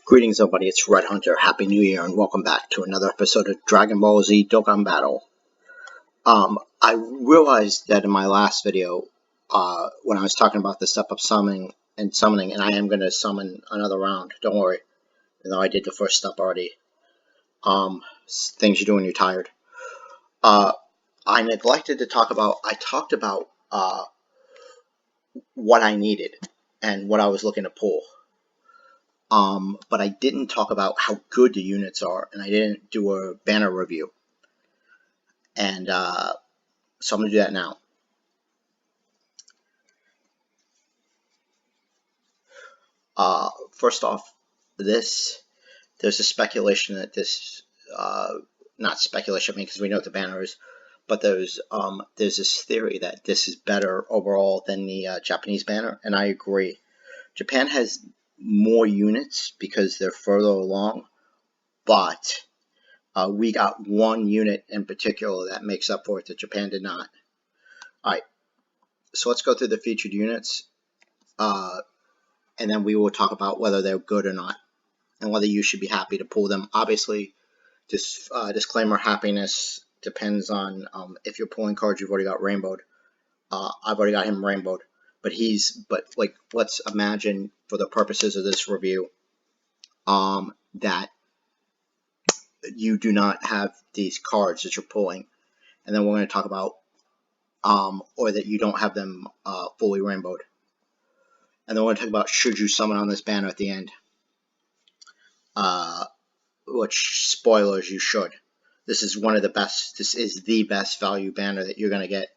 Greetings everybody, it's Red Hunter. Happy New Year and welcome back to another episode of Dragon Ball Z Dokkan Battle. I realized that in my last video, when I was talking about the step-up summoning, and I am going to summon another round, don't worry, even though I did the first step already. Things you do when you're tired. I neglected to talk about, I talked about what I needed and what I was looking to pull. But I didn't talk about how good the units are, and I didn't do a banner review. And so I'm going to do that now. First off, there's a speculation that this, not speculation, I mean, because we know what the banner is, but there's this theory that this is better overall than the Japanese banner, and I agree. Japan has more units because they're further along, but we got one unit in particular that makes up for it that Japan did not. Alright, so let's go through the featured units, and then we will talk about whether they're good or not, and whether you should be happy to pull them. Obviously, this disclaimer, happiness depends on if you're pulling cards you've already got rainbowed. I've already got him rainbowed, but let's imagine for the purposes of this review that you do not have these cards that you're pulling, and then we're going to talk about or that you don't have them fully rainbowed, and then we're going to talk about should you summon on this banner at the end, which, spoilers, you should. This is one of the best, this is the best value banner that you're going to get.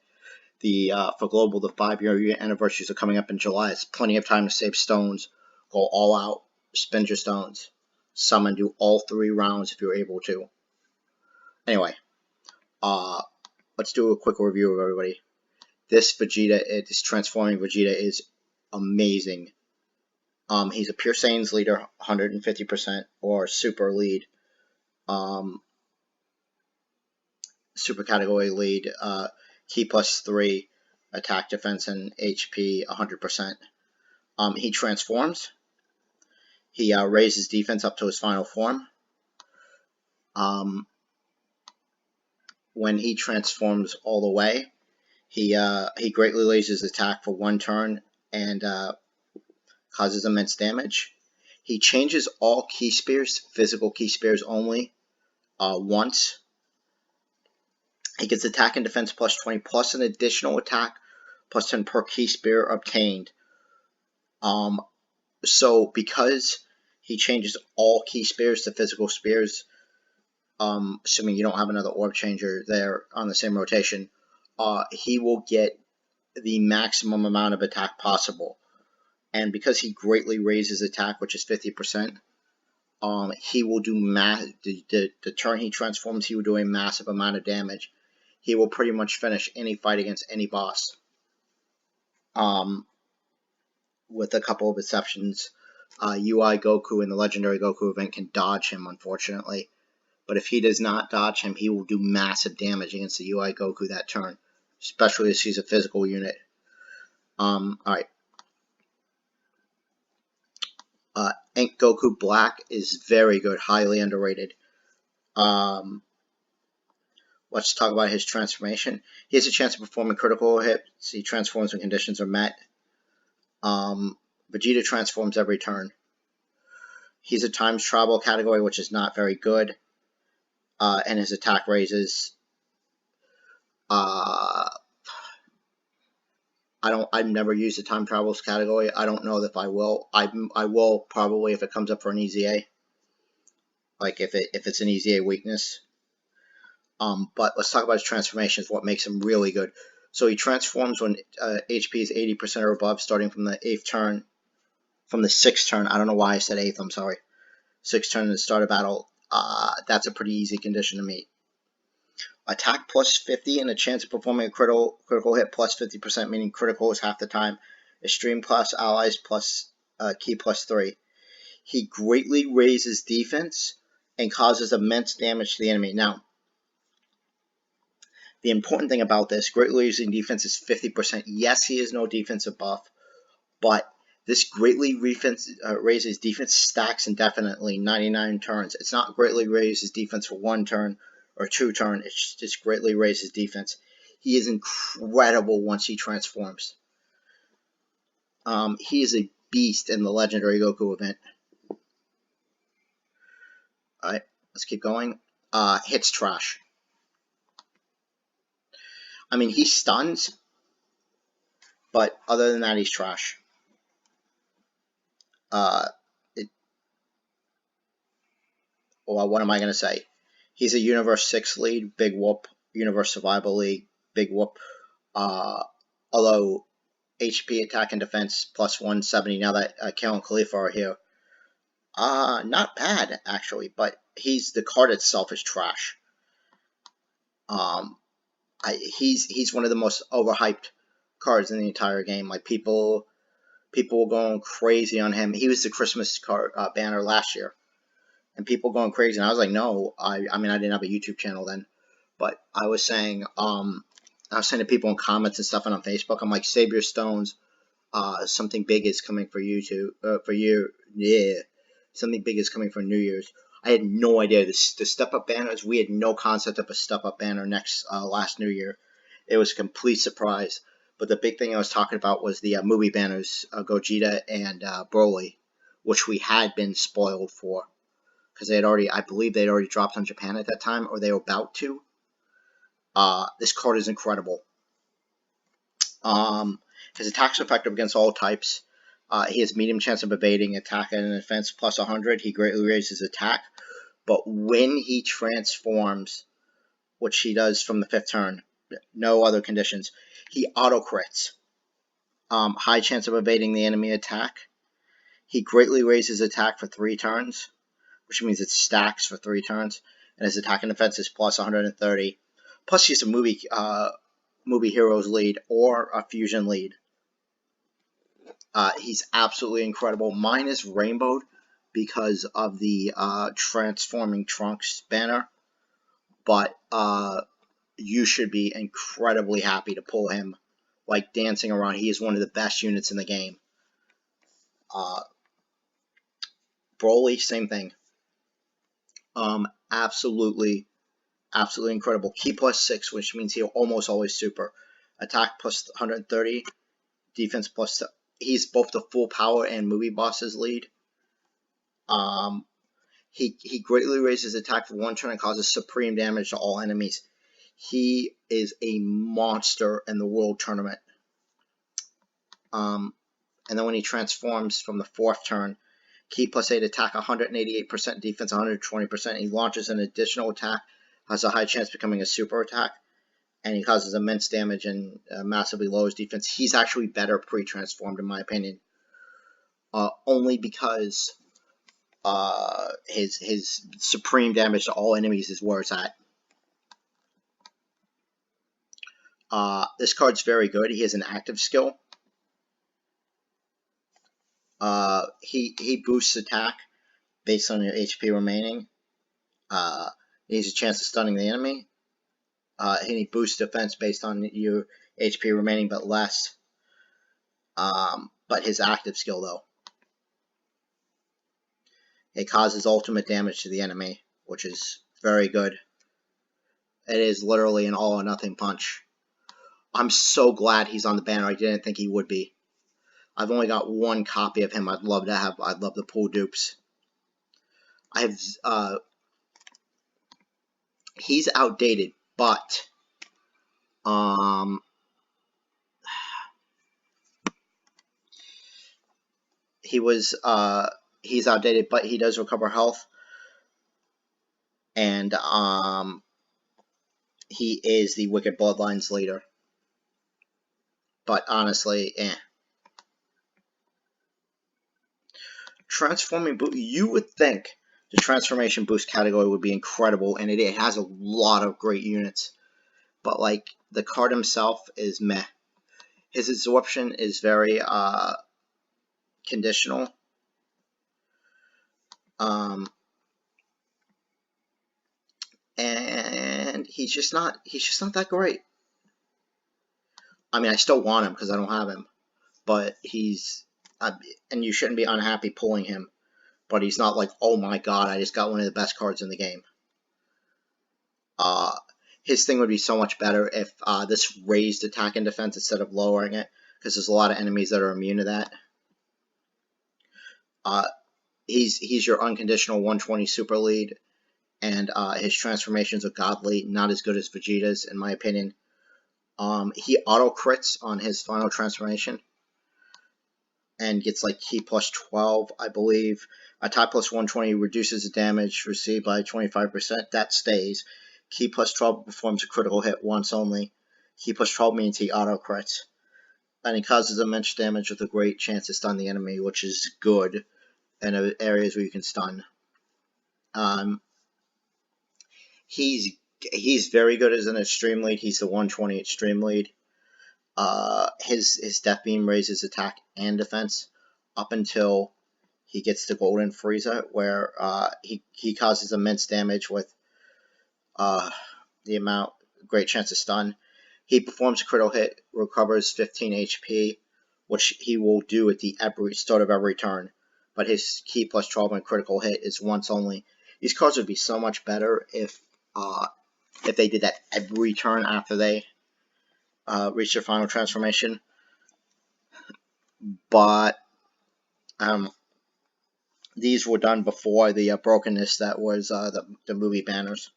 For Global, the 5-year anniversaries are coming up in July. It's plenty of time to save stones, go all out, spend your stones, summon, do all 3 rounds if you're able to. Anyway, let's do a quick review of everybody. This Vegeta, this transforming Vegeta is amazing. He's a Pure Saiyan's leader, 150%, or Super lead. Super category lead, Ki +3, attack, defense, and HP 100%. He transforms. He raises defense up to his final form. When he transforms all the way, he greatly raises attack for 1 turn and causes immense damage. He changes all key spears, physical key spears only, once. He gets attack and defense plus 20 plus an additional attack plus 10 per key spear obtained. So because he changes all key spears to physical spears, assuming you don't have another orb changer there on the same rotation, he will get the maximum amount of attack possible. And because he greatly raises attack, which is 50%, he will do the turn he transforms, he will do a massive amount of damage. He will pretty much finish any fight against any boss. With a couple of exceptions. UI Goku in the Legendary Goku event can dodge him, unfortunately. But if he does not dodge him, he will do massive damage against the UI Goku that turn, especially if he's a physical unit. Alright. Ink Goku Black is very good, highly underrated. Let's talk about his transformation. He has a chance of performing critical hits. He transforms when conditions are met. Vegeta transforms every turn. He's a times travel category, which is not very good. And his attack raises. I've never used the time travels category. I don't know if I will. I will probably if it comes up for an EZA. Like if it's an EZA weakness. But let's talk about his transformations, what makes him really good. So he transforms when HP is 80% or above, starting from the 8th turn. From the 6th turn. I don't know why I said 8th, I'm sorry. 6th turn at the start of battle. That's a pretty easy condition to meet. Attack plus 50 and a chance of performing a critical hit plus 50%, meaning critical is half the time. Extreme class allies plus Ki +3. He greatly raises defense and causes immense damage to the enemy. Now, the important thing about this, greatly raising defense is 50%. Yes, he is no defensive buff, but This greatly raises defense stacks indefinitely, 99 turns. It's not greatly raises defense for 1 turn or 2 turn. It's just greatly raises defense. He is incredible once he transforms. He is a beast in the Legendary Goku event. Alright, let's keep going. Hits trash. I mean, he stuns, but other than that, he's trash. Well, what am I going to say? He's a Universe 6 lead, big whoop. Universe Survival League, big whoop. Although HP, attack, and defense plus 170 now that Kale and Khalifa are here. Not bad, actually, but the card itself is trash. He's one of the most overhyped cards in the entire game. Like, people were going crazy on him. He was the Christmas card banner last year. And people going crazy, and I was like, no, I mean, I didn't have a YouTube channel then, but I was saying to people in comments and stuff and on Facebook, I'm like, save your stones, something big is coming for you something big is coming for New Year's. I had no idea the step up banners. We had no concept of a step up banner last New Year. It was a complete surprise. But the big thing I was talking about was the movie banners, Gogeta and Broly, which we had been spoiled for. Because I believe they'd already dropped on Japan at that time, or they were about to. This card is incredible. His attacks are effective against all types. He has medium chance of evading, attack, and defense plus 100. He greatly raises attack. But when he transforms, which he does from the 5th turn, no other conditions, he auto-crits. High chance of evading the enemy attack. He greatly raises attack for 3 turns. Which means it stacks for 3 turns, and his attack and defense is plus 130. Plus, he's a movie heroes lead or a fusion lead. He's absolutely incredible. Mine is rainbowed because of the transforming Trunks banner, but you should be incredibly happy to pull him, like dancing around. He is one of the best units in the game. Broly, same thing. Absolutely incredible. Key plus 6, which means he'll almost always super. Attack plus 130, defense plus. He's both the full power and movie bosses lead. He greatly raises attack for 1 turn and causes supreme damage to all enemies. He is a monster in the World Tournament. And then when he transforms from the 4th turn, key plus 8 attack, 188% defense, 120%. He launches an additional attack, has a high chance of becoming a super attack, and he causes immense damage and massively lowers defense. He's actually better pre-transformed, in my opinion, only because his supreme damage to all enemies is where it's at. This card's very good. He has an active skill. He boosts attack based on your HP remaining. He has a chance of stunning the enemy. And he boosts defense based on your HP remaining, but less. But his active skill, though. It causes ultimate damage to the enemy, which is very good. It is literally an all-or-nothing punch. I'm so glad he's on the banner. I didn't think he would be. I've only got 1 copy of him. I'd love to pull dupes. I have. He's outdated, but he's outdated, but he does recover health, and he is the Wicked Bloodlines leader. But honestly, Transforming boost. You would think the transformation boost category would be incredible, and it has a lot of great units. But like the card himself is meh. His absorption is very conditional. And he's just not that great. I mean, I still want him because I don't have him, but he's and you shouldn't be unhappy pulling him. But he's not like, oh my god, I just got one of the best cards in the game. His thing would be so much better if this raised attack and defense instead of lowering it, because there's a lot of enemies that are immune to that. He's your unconditional 120 super lead, and his transformations are godly, not as good as Vegeta's in my opinion. He auto crits on his final transformation and gets like Ki plus 12, I believe. Attack plus 120 reduces the damage received by 25%. That stays. Ki plus 12 performs a critical hit once only. Ki plus 12 means he auto crits. And he causes immense damage with a great chance to stun the enemy, which is good in areas where you can stun. He's very good as an extreme lead. He's the 120 extreme lead. His Death Beam raises attack and defense up until he gets to Golden Frieza, where he causes immense damage with great chance to stun. He performs a critical hit, recovers 15 HP, which he will do at the start of every turn. But his Ki plus 12 and critical hit is once only. These cards would be so much better if they did that every turn after they reach their final transformation. But these were done before the brokenness that was the movie banners.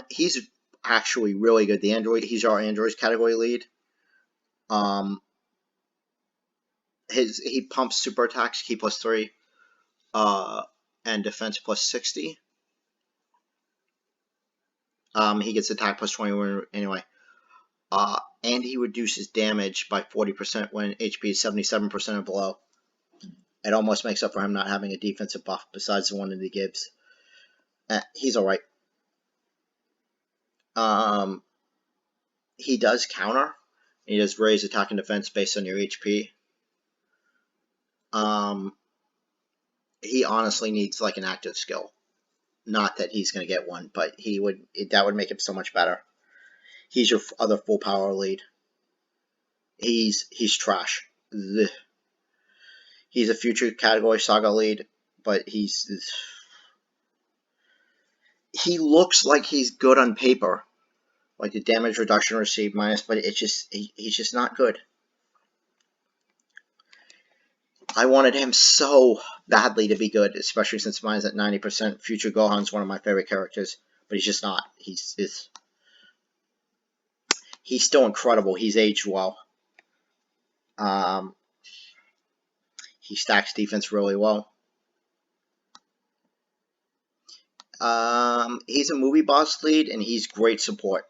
He's actually really good. He's our androids category lead. He pumps super attacks, Ki plus 3, and defense plus 60. He gets attack plus 21 anyway. And he reduces damage by 40% when HP is 77% or below. It almost makes up for him not having a defensive buff besides the one that he gives. He's alright. He does counter. He does raise attack and defense based on your HP. He honestly needs like an active skill. Not that he's going to get one, but that would make him so much better. He's your other full power lead. He's trash. Ugh. He's a future category saga lead, but he looks like he's good on paper, like the damage reduction received minus, but he's just not good. I wanted him so badly to be good, especially since mine's at 90%. Future Gohan's one of my favorite characters, but he's just not. He's still incredible. He's aged well. He stacks defense really well. He's a movie boss lead, and he's great support.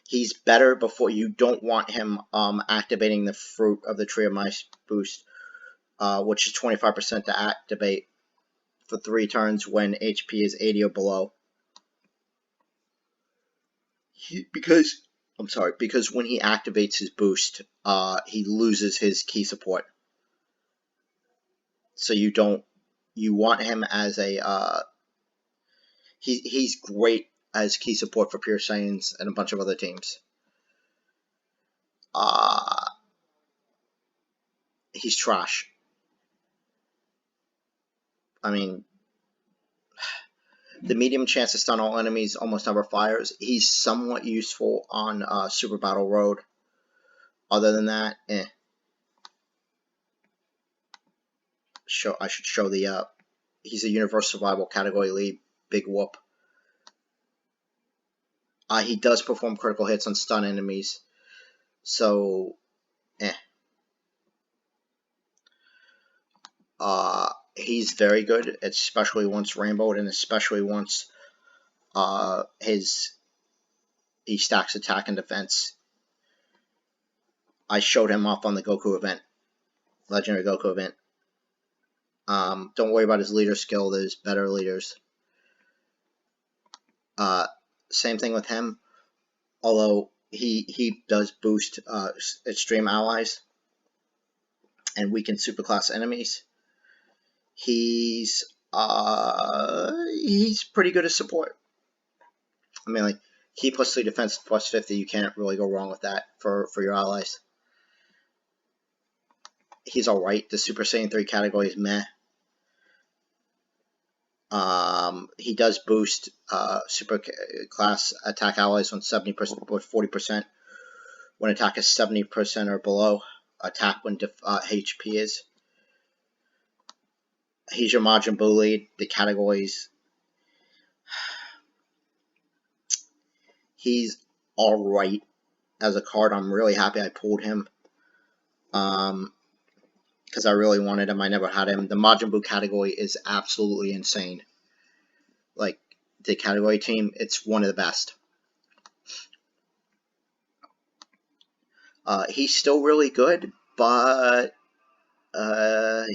He's better before you don't want him activating the Fruit of the Tree of Mice boost, which is 25% to activate for 3 turns when HP is 80 or below. Because when he activates his boost, he loses his Ki support. So you want him as a he's great as Ki support for Pure Saiyans and a bunch of other teams. He's trash. I mean, the medium chance to stun all enemies almost never fires. He's somewhat useful on Super Battle Road. Other than that, I should show the he's a Universal Survival category lead. Big whoop. He does perform critical hits on stun enemies. So, he's very good, especially once rainbowed, and especially once he stacks attack and defense. I showed him off on the Goku event, Legendary Goku event. Don't worry about his leader skill. There's better leaders. Same thing with him. Although he does boost extreme allies and weaken superclass enemies. He's pretty good at support. I mean, like, Key plus 3 defense plus 50. You can't really go wrong with that for your allies. He's alright. The Super Saiyan 3 category is meh. He does boost super class attack allies on 70% or 40% when attack is 70% or below. Attack when HP is. He's your Majin Buu lead. The categories. He's alright as a card. I'm really happy I pulled him. Because I really wanted him. I never had him. The Majin Buu category is absolutely insane. Like, the category team, it's one of the best. He's still really good, but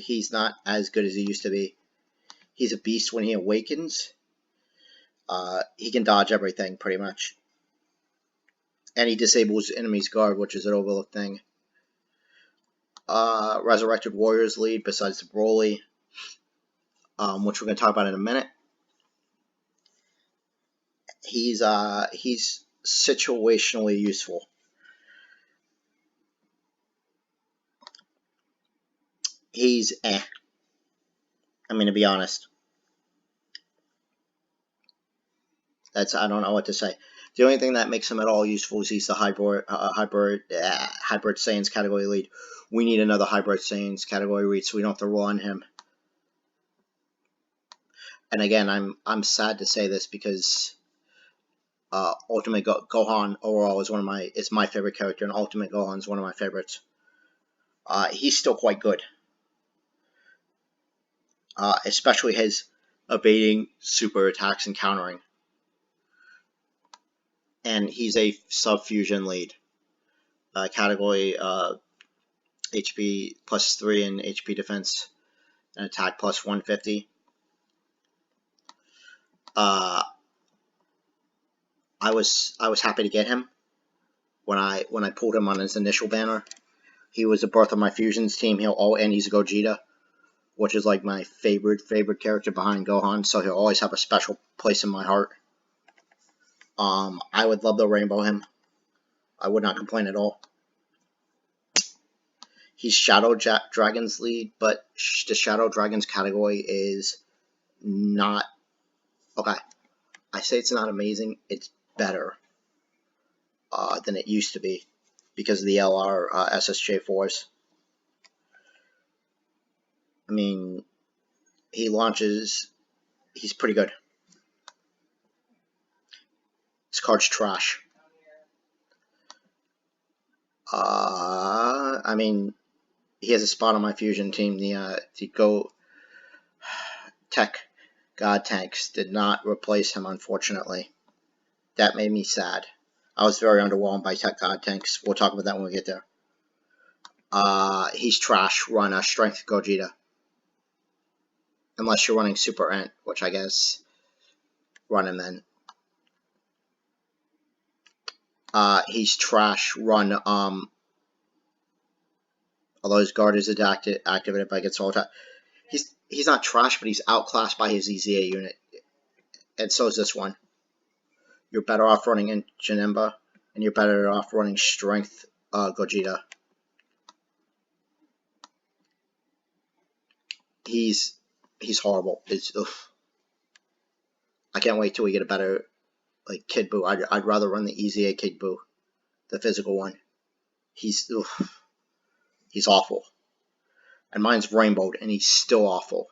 he's not as good as he used to be. He's a beast when he awakens. He can dodge everything, pretty much. And he disables enemy's guard, which is an overlooked thing. Resurrected Warriors lead, besides the Broly, which we're going to talk about in a minute. He's situationally useful. He's I mean, to be honest. I don't know what to say. The only thing that makes him at all useful is he's the hybrid Saiyans category lead. We need another hybrid Saiyans category lead, so we don't have to rely on him. And again, I'm sad to say this because Ultimate Gohan overall is my favorite character, and Ultimate Gohan is one of my favorites. He's still quite good, especially his evading super attacks and countering. And he's a sub-fusion lead. Category HP plus 3 and HP defense and attack plus 150. I was happy to get him when I pulled him on his initial banner. He was the birth of my fusions team. And he's a Gogeta, which is like my favorite character behind Gohan. So he'll always have a special place in my heart. I would love to rainbow him. I would not complain at all. He's Shadow Dragon's lead, but the Shadow Dragon's category is not okay. I say it's not amazing. It's better than it used to be because of the LR SSJ4s. I mean, he's pretty good. This card's trash. I mean, he has a spot on my fusion team. The Teq God Tanks did not replace him, unfortunately. That made me sad. I was very underwhelmed by Teq God Tanks. We'll talk about that when we get there. He's trash. Run a Strength Gogeta. Unless you're running Super Ent, which I guess run him then. He's trash. Run, although his guard is activated by gets all time. He's not trash, but he's outclassed by his EZA unit. And so is this one. You're better off running Janemba, and you're better off running Strength Gogeta. He's horrible. I can't wait till we get a better like Kid Buu. I'd rather run the EZA Kid Buu, the physical one. He's awful. And mine's rainbowed, and he's still awful.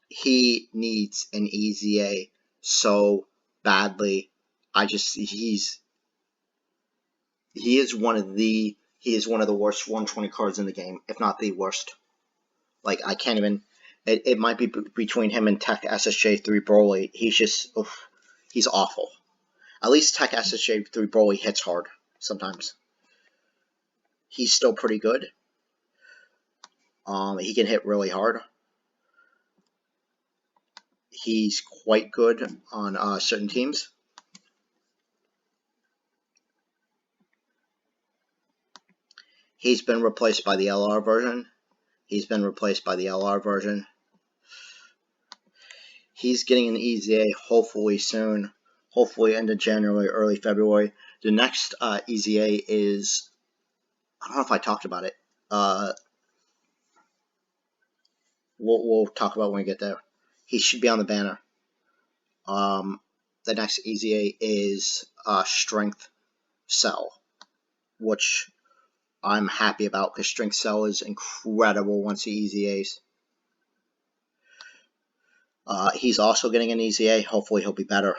He needs an EZA so badly. He is one of the worst 120 cards in the game, if not the worst. Like, I can't even. It might be between him and Teq SSJ3 Broly. He's awful. At least Teq SSJ3 Broly hits hard sometimes. He's still pretty good. He can hit really hard. He's quite good on certain teams. He's been replaced by the LR version. He's getting an EZA hopefully soon. Hopefully end of January, early February. The next EZA is, I don't know if I talked about it. We'll talk about when we get there. He should be on the banner. The next EZA is Strength Cell, which I'm happy about because Strength Cell is incredible once he EZAs. He's also getting an EZA. Hopefully he'll be better.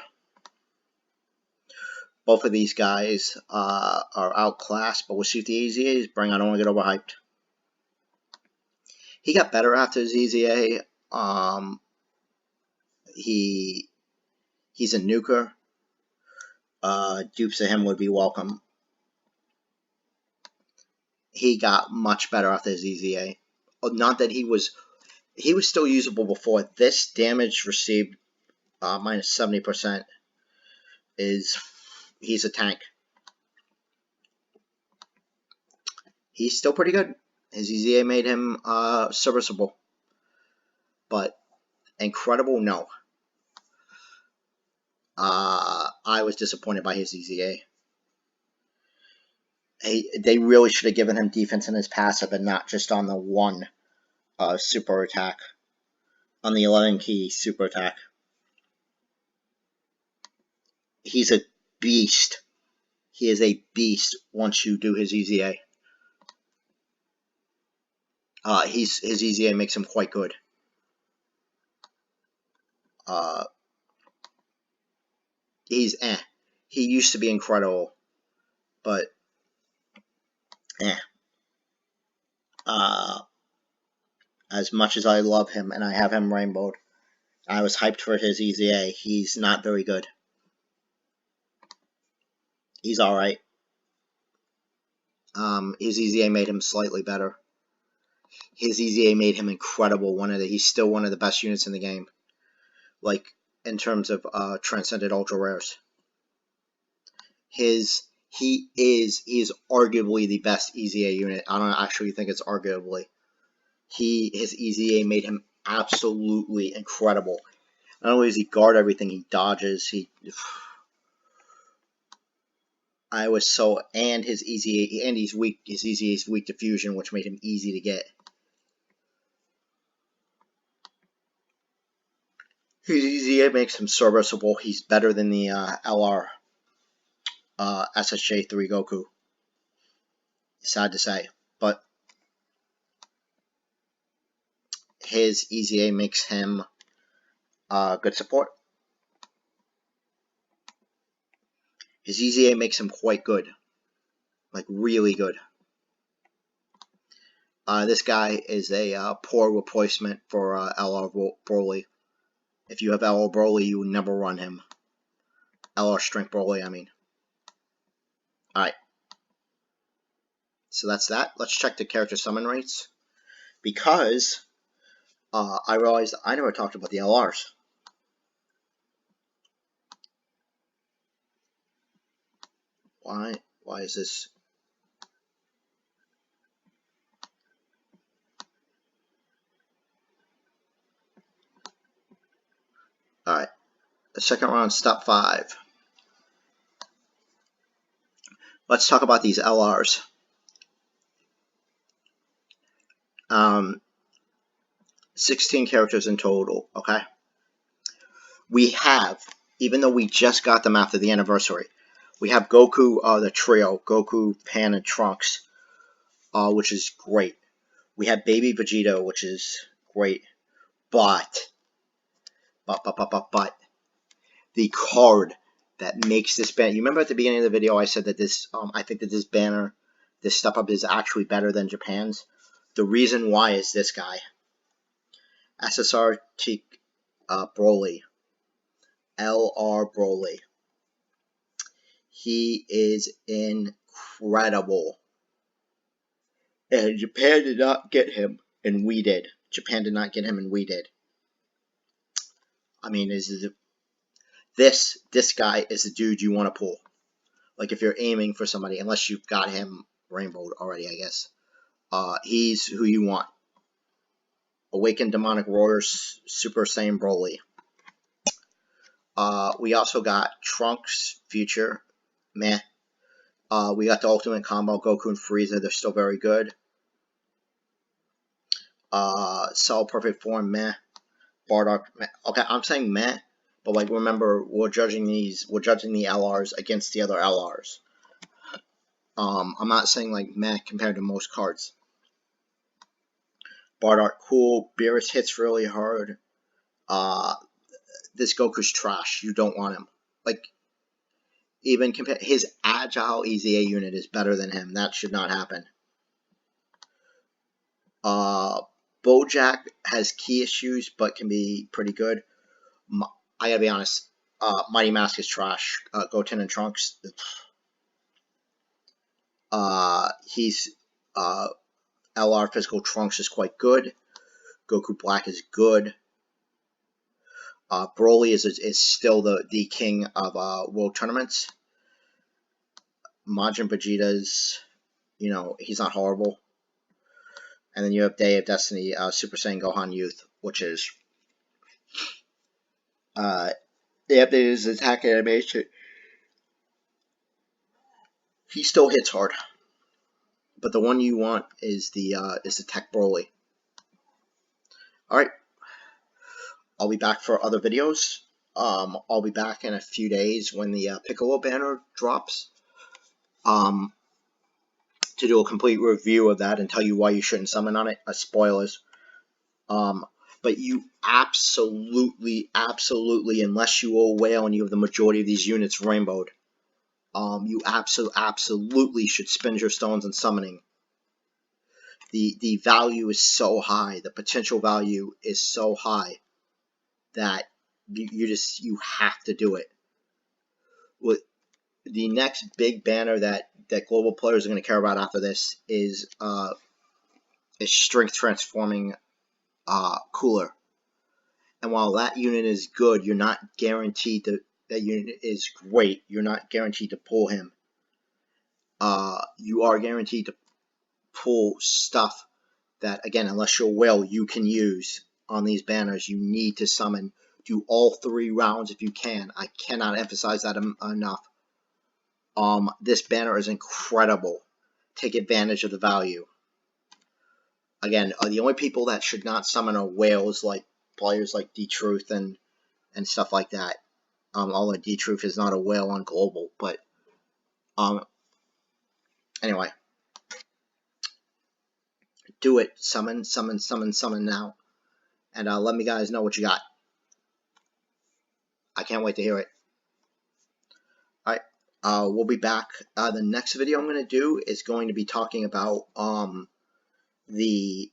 Both of these guys are outclassed, but we'll see if the EZAs bring. I don't want to get overhyped. He got better after his EZA. He's a nuker. Dupes of him would be welcome. He got much better after his EZA. Not that he was still usable before. This damage received minus 70% he's a tank. He's still pretty good. His EZA made him serviceable, but incredible, no. I was disappointed by his EZA. They really should have given him defense in his passive and not just on the one super attack, on the 11 key super attack. He's a beast. He is a beast once you do his EZA. His EZA makes him quite good. He's He used to be incredible, but as much as I love him and I have him rainbowed, I was hyped for his EZA. He's not very good. He's alright. His EZA made him slightly better. His EZA made him incredible. He's still one of the best units in the game. Like, in terms of Transcended Ultra Rares. He is arguably the best EZA unit. I don't actually think it's arguably. His EZA made him absolutely incredible. Not only does he guard everything, he dodges. And his EZA, and he's weak. His EZA is weak to fusion, which made him easy to get. His EZA makes him serviceable. He's better than the LR SSJ3 Goku. Sad to say, but his EZA makes him good support. His EZA makes him quite good. Like, really good. This guy is a poor replacement for LR Broly. If you have LR Broly, you would never run him. LR Strength Broly, I mean. Alright. So that's that. Let's check the character summon rates. Because I realized I never talked about the LRs. Why is this? Alright. The second round, step 5. Let's talk about these LRs. 16 characters in total, okay? We have, even though we just got them after the anniversary, we have Goku, the trio, Goku, Pan, and Trunks, which is great. We have Baby Vegeta, which is great. But the card that makes this banner, you remember at the beginning of the video I said that this, I think that this banner, this step up is actually better than Japan's. The reason why is this guy. LR Teq Broly. LR Broly. He is incredible. And Japan did not get him, and we did. Japan did not get him, and we did. I mean, this guy is the dude you want to pull. Like, if you're aiming for somebody, unless you've got him rainbowed already, I guess. He's who you want. Awakened Demonic Warriors Super Saiyan Broly. We also got Trunks Future, meh. We got the Ultimate Combo, Goku and Frieza, they're still very good. Cell Perfect Form, meh. Bardock, meh. Okay, I'm saying meh, but like remember, we're judging the LRs against the other LRs. I'm not saying like meh compared to most cards. Bardock, cool. Beerus hits really hard. This Goku's trash. You don't want him. Like, even compare his agile EZA unit is better than him. That should not happen. Bojack has key issues, but can be pretty good. I gotta be honest. Mighty Mask is trash. Goten and Trunks. He's LR Physical Trunks is quite good. Goku Black is good. Broly is still the king of world tournaments. Majin Vegeta's, you know, he's not horrible. And then you have Day of Destiny, Super Saiyan Gohan Youth, which is the update is attack animation. He still hits hard, but the one you want is the Teq Broly. All right, I'll be back for other videos. I'll be back in a few days when the Piccolo banner drops. To do a complete review of that and tell you why you shouldn't summon on it. Spoilers. But you absolutely, unless you owe whale and you have the majority of these units rainbowed, you absolutely should spend your stones on summoning. The value is so high, the potential value is so high that you have to do it. With the next big banner that global players are going to care about after this is strength transforming Cooler. And while that unit is good, you're not guaranteed that unit is great. You're not guaranteed to pull him. You are guaranteed to pull stuff that, again, unless you're whale, you can use on these banners. You need to summon. Do all 3 rounds if you can. I cannot emphasize that enough. This banner is incredible. Take advantage of the value. Again, the only people that should not summon are whales, like players like D-Truth and stuff like that. Although D-Truth is not a whale on global, but anyway, do it. Summon now, and let me guys know what you got. I can't wait to hear it. All right, we'll be back. The next video I'm going to do is going to be talking about the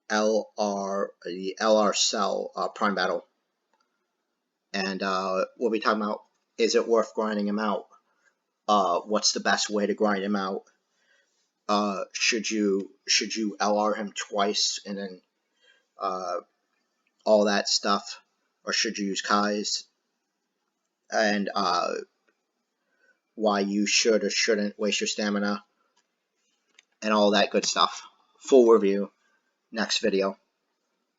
LR Cell Prime Battle. And we'll be talking about, is it worth grinding him out? What's the best way to grind him out? Should you LR him twice and then all that stuff, or should you use Kai's? And why you should or shouldn't waste your stamina, and all that good stuff. Full review next video.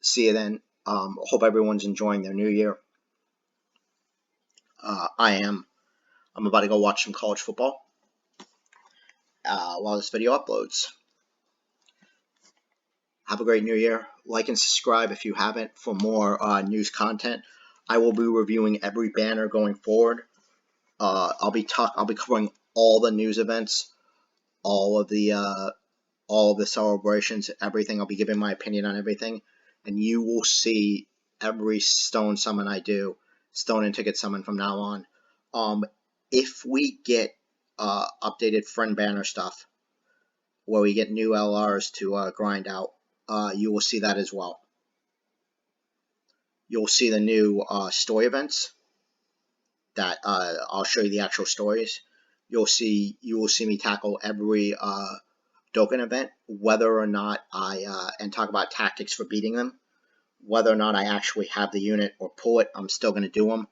See you then. Hope everyone's enjoying their new year. I am. I'm about to go watch some college football while this video uploads. Have a great new year. Like and subscribe if you haven't for more news content. I will be reviewing every banner going forward. I'll be covering all the news events, all of the celebrations, everything. I'll be giving my opinion on everything, and you will see every stone summon I do, stone and ticket summon from now on. If we get updated friend banner stuff, where we get new LRs to grind out, you will see that as well. You'll see the new story events that I'll show you the actual stories. You will see me tackle every Dokkan event, whether or not and talk about tactics for beating them. Whether or not I actually have the unit or pull it, I'm still going to do them.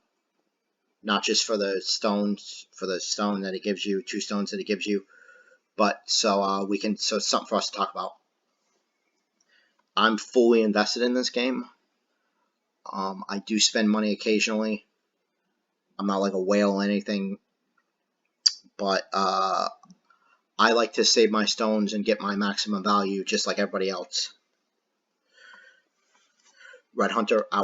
Not just for the stones, for the stone that it gives you, 2 stones that it gives you, but so it's something for us to talk about. I'm fully invested in this game. I do spend money occasionally. I'm not like a whale or anything, but I like to save my stones and get my maximum value just like everybody else. Red Hunter out.